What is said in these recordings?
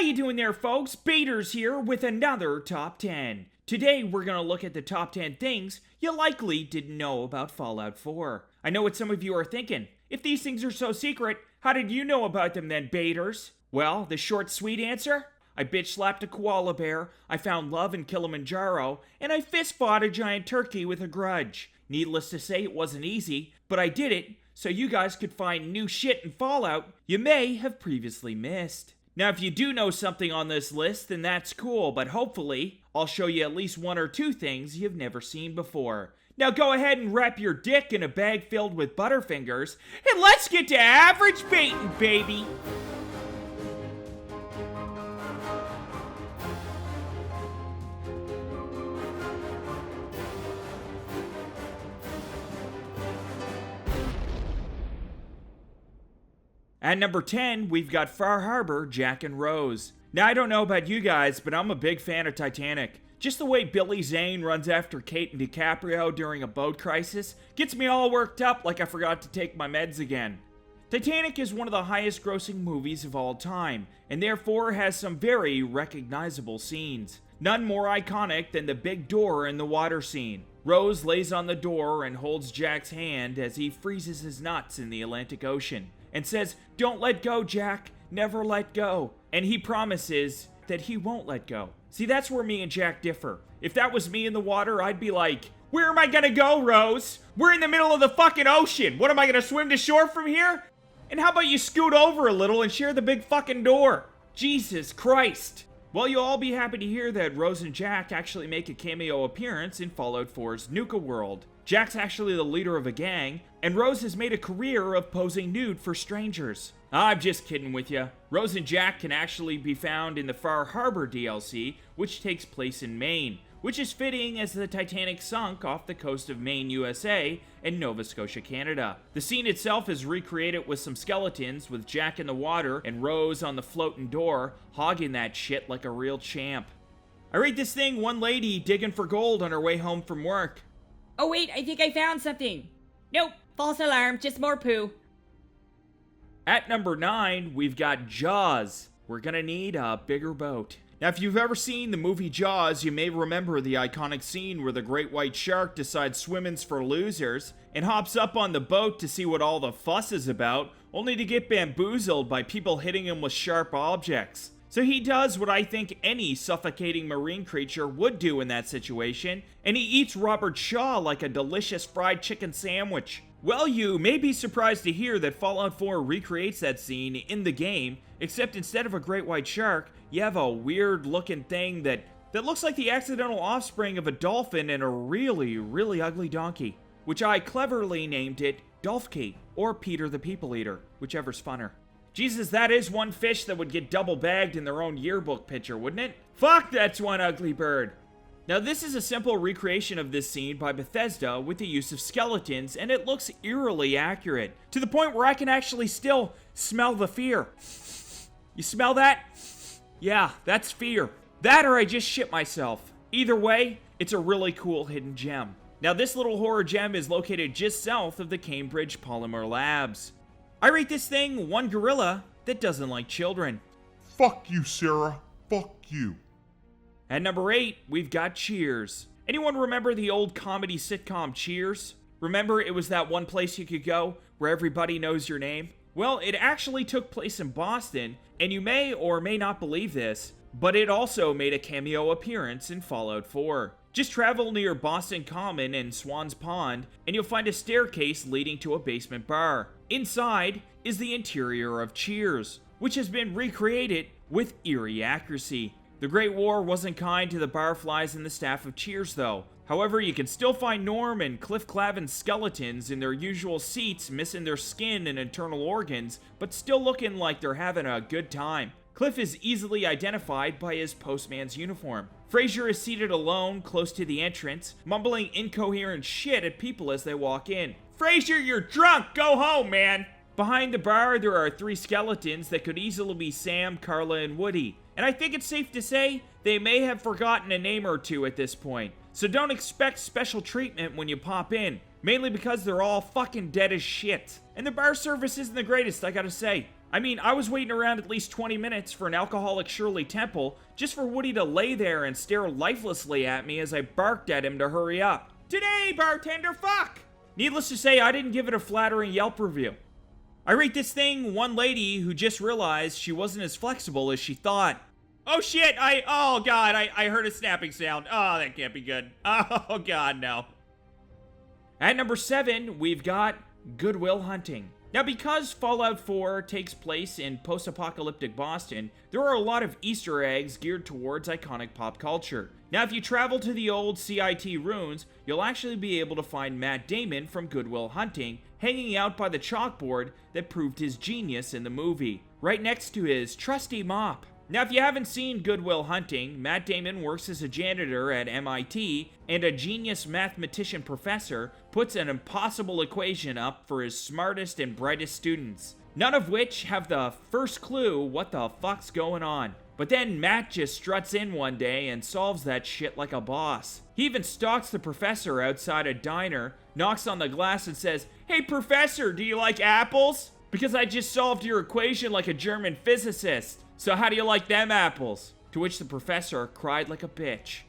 you doing there, folks? Baiters here with another Top 10. Today, we're going to look at the top 10 things you likely didn't know about Fallout 4. I know what some of you are thinking. If these things are so secret, how did you know about them then, baiters? Well, the short, sweet answer? I bitch-slapped a koala bear, I found love in Kilimanjaro, and I fist-fought a giant turkey with a grudge. Needless to say, it wasn't easy, but I did it so you guys could find new shit in Fallout you may have previously missed. Now, if you do know something on this list, then that's cool, but hopefully, I'll show you at least one or two things you've never seen before. Now go ahead and wrap your dick in a bag filled with Butterfingers, and let's get to average baiting, baby! At number 10, we've got Far Harbor, Jack and Rose. Now, I don't know about you guys, but I'm a big fan of Titanic. Just the way Billy Zane runs after Kate and DiCaprio during a boat crisis gets me all worked up like I forgot to take my meds again. Titanic is one of the highest grossing movies of all time, and therefore has some very recognizable scenes. None more iconic than the big door in the water scene. Rose lays on the door and holds Jack's hand as he freezes his nuts in the Atlantic Ocean, and says, "Don't let go, Jack, never let go." And he promises that he won't let go. See, that's where me and Jack differ. If that was me in the water, I'd be like, "Where am I gonna go, Rose? We're in the middle of the fucking ocean. What, am I gonna swim to shore from here? And how about you scoot over a little and share the big fucking door?" Jesus Christ. Well, you'll all be happy to hear that Rose and Jack actually make a cameo appearance in Fallout 4's Nuka World. Jack's actually the leader of a gang, and Rose has made a career of posing nude for strangers. I'm just kidding with ya. Rose and Jack can actually be found in the Far Harbor DLC, which takes place in Maine, which is fitting as the Titanic sunk off the coast of Maine, USA, and Nova Scotia, Canada. The scene itself is recreated with some skeletons, with Jack in the water and Rose on the floating door, hogging that shit like a real champ. I rate this thing one lady digging for gold on her way home from work. Oh wait, I think I found something. Nope, false alarm, just more poo. At number 9, we've got Jaws. We're gonna need a bigger boat. Now, if you've ever seen the movie Jaws, you may remember the iconic scene where the great white shark decides swimming's for losers and hops up on the boat to see what all the fuss is about, only to get bamboozled by people hitting him with sharp objects. So he does what I think any suffocating marine creature would do in that situation, and he eats Robert Shaw like a delicious fried chicken sandwich. Well, you may be surprised to hear that Fallout 4 recreates that scene in the game, except instead of a great white shark, you have a weird looking thing that looks like the accidental offspring of a dolphin and a really, really ugly donkey, which I cleverly named it Dolphkate, or Peter the People Eater, whichever's funner. Jesus, that is one fish that would get double bagged in their own yearbook picture, wouldn't it? Fuck, that's one ugly bird. Now, this is a simple recreation of this scene by Bethesda with the use of skeletons, and it looks eerily accurate, to the point where I can actually still smell the fear. You smell that? Yeah, that's fear. That or I just shit myself. Either way, it's a really cool hidden gem. Now, this little horror gem is located just south of the Cambridge Polymer Labs. I rate this thing one gorilla that doesn't like children. Fuck you, Sarah. Fuck you. At number 8, we've got Cheers. Anyone remember the old comedy sitcom Cheers? Remember it was that one place you could go where everybody knows your name? Well, it actually took place in Boston, and you may or may not believe this, but it also made a cameo appearance in Fallout 4. Just travel near Boston Common and Swan's Pond, and you'll find a staircase leading to a basement bar. Inside is the interior of Cheers, which has been recreated with eerie accuracy. The Great War wasn't kind to the barflies and the staff of Cheers, though. However, you can still find Norm and Cliff Clavin's skeletons in their usual seats, missing their skin and internal organs, but still looking like they're having a good time. Cliff is easily identified by his postman's uniform. Fraser is seated alone, close to the entrance, mumbling incoherent shit at people as they walk in. "Fraser, you're drunk! Go home, man!" Behind the bar, there are 3 skeletons that could easily be Sam, Carla, and Woody. And I think it's safe to say they may have forgotten a name or two at this point. So don't expect special treatment when you pop in, mainly because they're all fucking dead as shit. And the bar service isn't the greatest, I gotta say. I mean, I was waiting around at least 20 minutes for an alcoholic Shirley Temple just for Woody to lay there and stare lifelessly at me as I barked at him to hurry up. Today, bartender, fuck! Needless to say, I didn't give it a flattering Yelp review. I rate this thing one lady who just realized she wasn't as flexible as she thought. Oh shit, oh god, I heard a snapping sound. Oh, that can't be good. Oh god, no. At number 7, we've got Good Will Hunting. Now, because Fallout 4 takes place in post-apocalyptic Boston, there are a lot of Easter eggs geared towards iconic pop culture. Now, if you travel to the old CIT ruins, you'll actually be able to find Matt Damon from Good Will Hunting hanging out by the chalkboard that proved his genius in the movie, right next to his trusty mop. Now, if you haven't seen Good Will Hunting, Matt Damon works as a janitor at MIT, and a genius mathematician professor puts an impossible equation up for his smartest and brightest students, none of which have the first clue what the fuck's going on. But then Matt just struts in one day and solves that shit like a boss. He even stalks the professor outside a diner, knocks on the glass and says, "Hey professor, do you like apples? Because I just solved your equation like a German physicist. So how do you like them apples?" To which the professor cried like a bitch.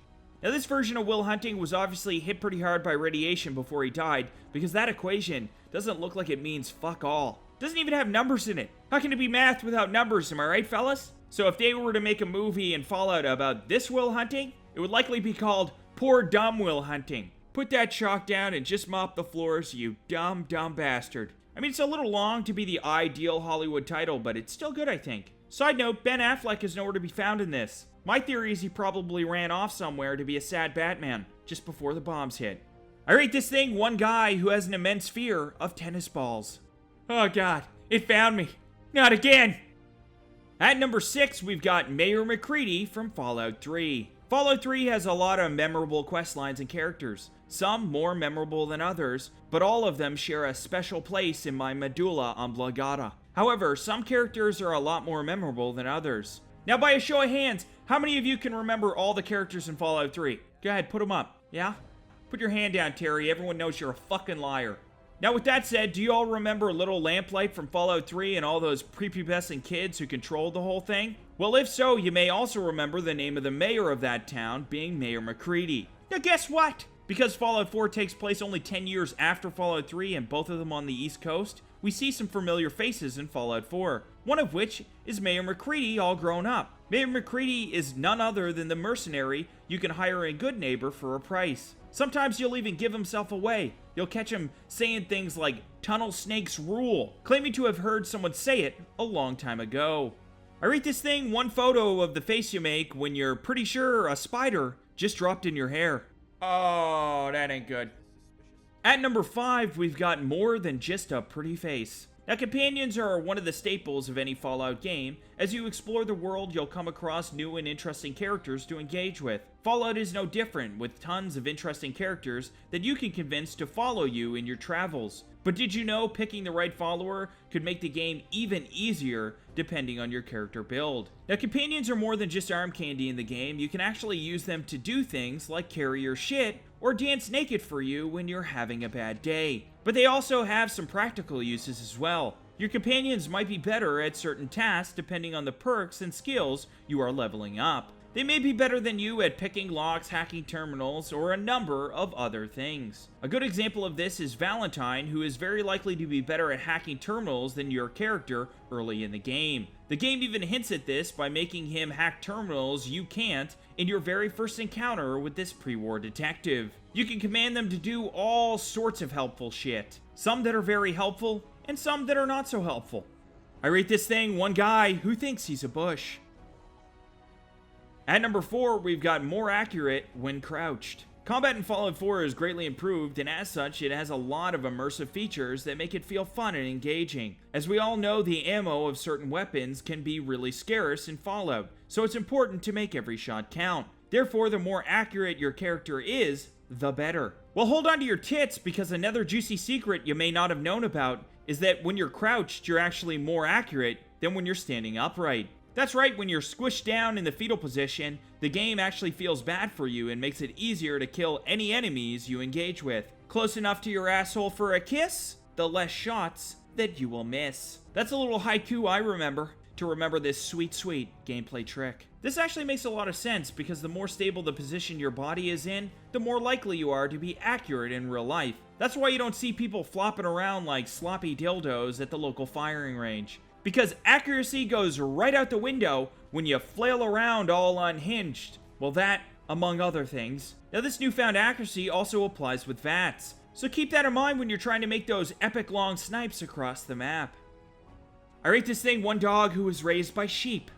Now, this version of Will Hunting was obviously hit pretty hard by radiation before he died, because that equation doesn't look like it means fuck all. Doesn't even have numbers in it. How can it be math without numbers, am I right, fellas? So if they were to make a movie in Fallout about this Will Hunting, it would likely be called Poor Dumb Will Hunting. Put that chalk down and just mop the floors, you dumb bastard. I mean, it's a little long to be the ideal Hollywood title, but it's still good, I think. Side note, Ben Affleck is nowhere to be found in this. My theory is he probably ran off somewhere to be a sad Batman, just before the bombs hit. I rate this thing one guy who has an immense fear of tennis balls. Oh god, it found me. Not again! At number 6, we've got Mayor McCready from Fallout 3. Fallout 3 has a lot of memorable quest lines and characters, some more memorable than others, but all of them share a special place in my medulla oblongata. However, some characters are a lot more memorable than others. Now, by a show of hands, how many of you can remember all the characters in Fallout 3? Go ahead, put them up. Yeah? Put your hand down, Terry. Everyone knows you're a fucking liar. Now, with that said, do you all remember Little Lamplight from Fallout 3 and all those prepubescent kids who controlled the whole thing? Well, if so, you may also remember the name of the mayor of that town being Mayor McCready. Now, guess what? Because Fallout 4 takes place only 10 years after Fallout 3 and both of them on the East Coast, we see some familiar faces in Fallout 4, one of which is Mayor McCready all grown up. Mayor McCready is none other than the mercenary you can hire in Good Neighbor for a price. Sometimes you'll even give himself away. You'll catch him saying things like, "Tunnel snakes rule," claiming to have heard someone say it a long time ago. I rate this thing one photo of the face you make when you're pretty sure a spider just dropped in your hair. Oh, that ain't good. At number 5, we've got More Than Just a Pretty Face. Now, companions are one of the staples of any Fallout game. As you explore the world, you'll come across new and interesting characters to engage with. Fallout is no different, with tons of interesting characters that you can convince to follow you in your travels. But did you know picking the right follower could make the game even easier depending on your character build? Now, companions are more than just arm candy in the game. You can actually use them to do things like carry your shit or dance naked for you when you're having a bad day. But they also have some practical uses as well. Your companions might be better at certain tasks depending on the perks and skills you are leveling up. They may be better than you at picking locks, hacking terminals, or a number of other things. A good example of this is Valentine, who is very likely to be better at hacking terminals than your character early in the game. The game even hints at this by making him hack terminals you can't in your very first encounter with this pre-war detective. You can command them to do all sorts of helpful shit. Some that are very helpful, and some that are not so helpful. I rate this thing one guy who thinks he's a bush. At number 4, we've got More Accurate When Crouched. Combat in Fallout 4 is greatly improved, and as such, it has a lot of immersive features that make it feel fun and engaging. As we all know, the ammo of certain weapons can be really scarce in Fallout, so it's important to make every shot count. Therefore, the more accurate your character is, the better. Well, hold on to your tits, because another juicy secret you may not have known about is that when you're crouched, you're actually more accurate than when you're standing upright. That's right, when you're squished down in the fetal position, the game actually feels bad for you and makes it easier to kill any enemies you engage with. Close enough to your asshole for a kiss? The less shots, that you will miss. That's a little haiku I remember to remember this sweet, sweet gameplay trick. This actually makes a lot of sense because the more stable the position your body is in, the more likely you are to be accurate in real life. That's why you don't see people flopping around like sloppy dildos at the local firing range. Because accuracy goes right out the window when you flail around all unhinged. Well, that, among other things. Now, this newfound accuracy also applies with VATS, so keep that in mind when you're trying to make those epic long snipes across the map. I rate this thing one dog who was raised by sheep.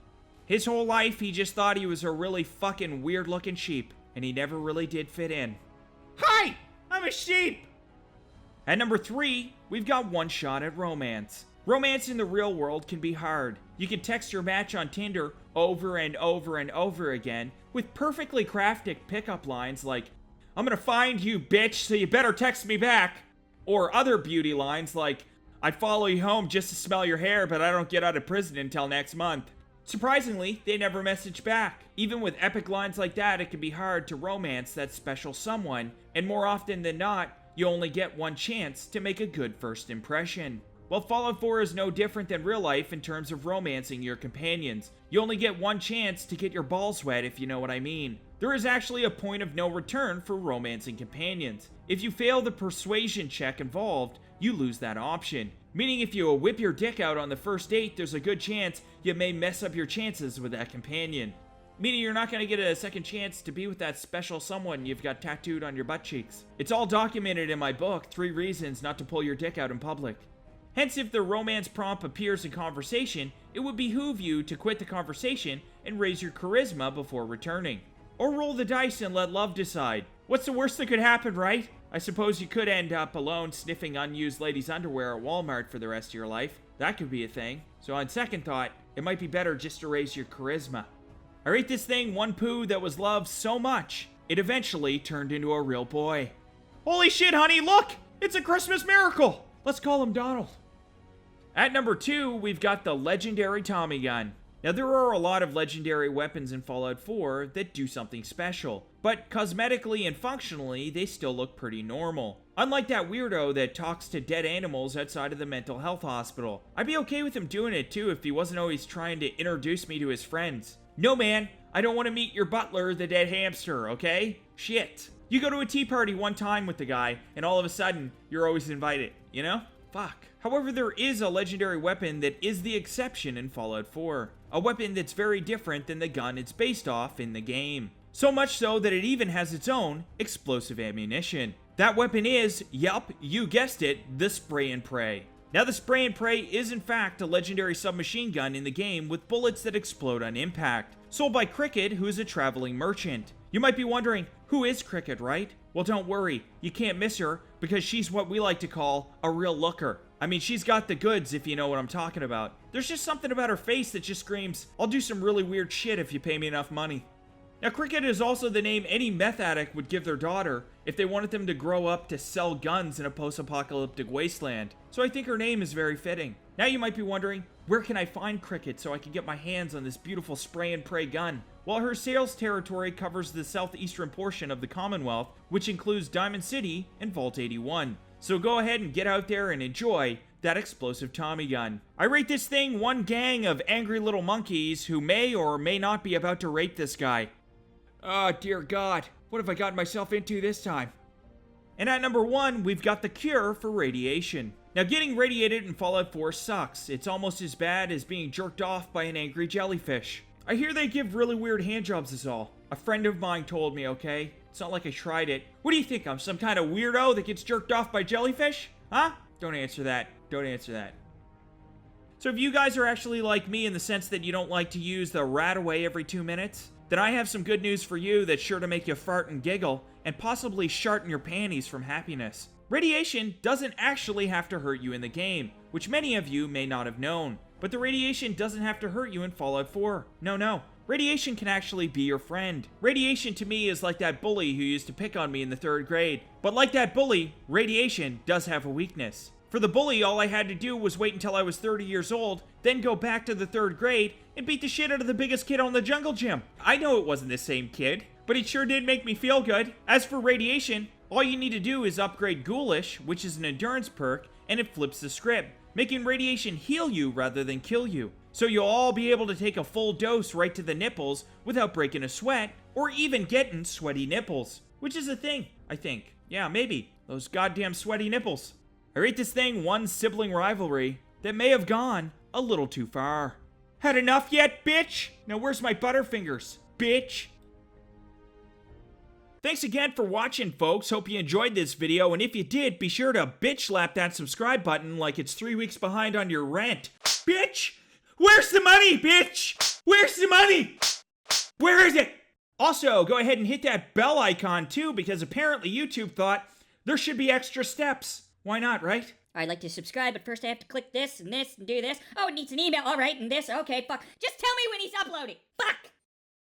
His whole life, he just thought he was a really fucking weird-looking sheep, and he never really did fit in. Hi! I'm a sheep! At number 3, we've got one shot at romance. Romance in the real world can be hard. You can text your match on Tinder over and over and over again with perfectly crafted pickup lines like, "I'm gonna find you, bitch, so you better text me back." Or other beauty lines like, "I'd follow you home just to smell your hair, but I don't get out of prison until next month." Surprisingly, they never message back. Even with epic lines like that, it can be hard to romance that special someone, and more often than not, you only get one chance to make a good first impression. Well, Fallout 4 is no different than real life in terms of romancing your companions. You only get one chance to get your balls wet, if you know what I mean. There is actually a point of no return for romancing companions. If you fail the persuasion check involved, you lose that option. Meaning if you whip your dick out on the first date, there's a good chance you may mess up your chances with that companion. Meaning you're not going to get a second chance to be with that special someone you've got tattooed on your butt cheeks. It's all documented in my book, 3 Reasons Not to Pull Your Dick Out in Public. Hence, if the romance prompt appears in conversation, it would behoove you to quit the conversation and raise your charisma before returning. Or roll the dice and let love decide. What's the worst that could happen, right? I suppose you could end up alone sniffing unused ladies' underwear at Walmart for the rest of your life. That could be a thing. So on second thought, it might be better just to raise your charisma. I rate this thing one poo that was loved so much, it eventually turned into a real boy. Holy shit, honey, look! It's a Christmas miracle! Let's call him Donald. At number 2, we've got the legendary Tommy gun. Now, there are a lot of legendary weapons in Fallout 4 that do something special, but cosmetically and functionally, they still look pretty normal. Unlike that weirdo that talks to dead animals outside of the mental health hospital. I'd be okay with him doing it too if he wasn't always trying to introduce me to his friends. No, man, I don't want to meet your butler, the dead hamster, okay? Shit. You go to a tea party one time with the guy, and all of a sudden, you're always invited, you know? Fuck. However, there is a legendary weapon that is the exception in Fallout 4. A weapon that's very different than the gun it's based off in the game. So much so that it even has its own explosive ammunition. That weapon is, yup, you guessed it, the Spray and Pray. Now, the Spray and Pray is in fact a legendary submachine gun in the game with bullets that explode on impact, sold by Cricket, who is a traveling merchant. You might be wondering, who is Cricket, right? Well, don't worry, you can't miss her, because she's what we like to call a real looker. I mean, she's got the goods, if you know what I'm talking about. There's just something about her face that just screams, I'll do some really weird shit if you pay me enough money. Now, Cricket is also the name any meth addict would give their daughter if they wanted them to grow up to sell guns in a post-apocalyptic wasteland. So I think her name is very fitting. Now you might be wondering, where can I find Cricket so I can get my hands on this beautiful Spray and Pray gun? Well, her sales territory covers the southeastern portion of the Commonwealth, which includes Diamond City and Vault 81. So go ahead and get out there and enjoy that explosive Tommy gun. I rate this thing one gang of angry little monkeys who may or may not be about to rape this guy. Oh, dear God. What have I gotten myself into this time? And at number 1, we've got the cure for radiation. Now, getting radiated in Fallout 4 sucks. It's almost as bad as being jerked off by an angry jellyfish. I hear they give really weird handjobs is all. A friend of mine told me, okay? It's not like I tried it. What do you think? I'm some kind of weirdo that gets jerked off by jellyfish? Huh? Don't answer that. Don't answer that. So if you guys are actually like me in the sense that you don't like to use the rat away every 2 minutes, then I have some good news for you that's sure to make you fart and giggle and possibly shart in your panties from happiness. Radiation doesn't actually have to hurt you in the game, which many of you may not have known. But the radiation doesn't have to hurt you in Fallout 4. No. Radiation can actually be your friend. Radiation to me is like that bully who used to pick on me in the 3rd grade. But like that bully, radiation does have a weakness. For the bully, all I had to do was wait until I was 30 years old, then go back to the 3rd grade and beat the shit out of the biggest kid on the jungle gym. I know it wasn't the same kid, but it sure did make me feel good. As for radiation, all you need to do is upgrade Ghoulish, which is an endurance perk, and it flips the script, making radiation heal you rather than kill you. So you'll all be able to take a full dose right to the nipples without breaking a sweat, or even getting sweaty nipples. Which is a thing, I think. Yeah, maybe. Those goddamn sweaty nipples. I rate this thing one sibling rivalry that may have gone a little too far. Had enough yet, bitch? Now where's my Butterfingers, bitch? Thanks again for watching, folks. Hope you enjoyed this video, and if you did, be sure to bitch slap that subscribe button like it's 3 weeks behind on your rent. Bitch! Where's the money, bitch? Where's the money? Where is it? Also, go ahead and hit that bell icon too, because apparently YouTube thought there should be extra steps. Why not, right? I'd like to subscribe, but first I have to click this and do this. Oh, it needs an email. All right, and this. Okay, fuck. Just tell me when he's uploading. Fuck!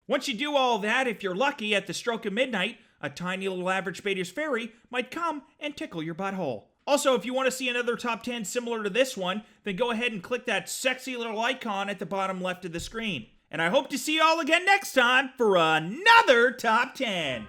Once you do all that, if you're lucky, at the stroke of midnight, a tiny little Averagebaters fairy might come and tickle your butthole. Also, if you want to see another top 10 similar to this one, then go ahead and click that sexy little icon at the bottom left of the screen. And I hope to see you all again next time for another top 10.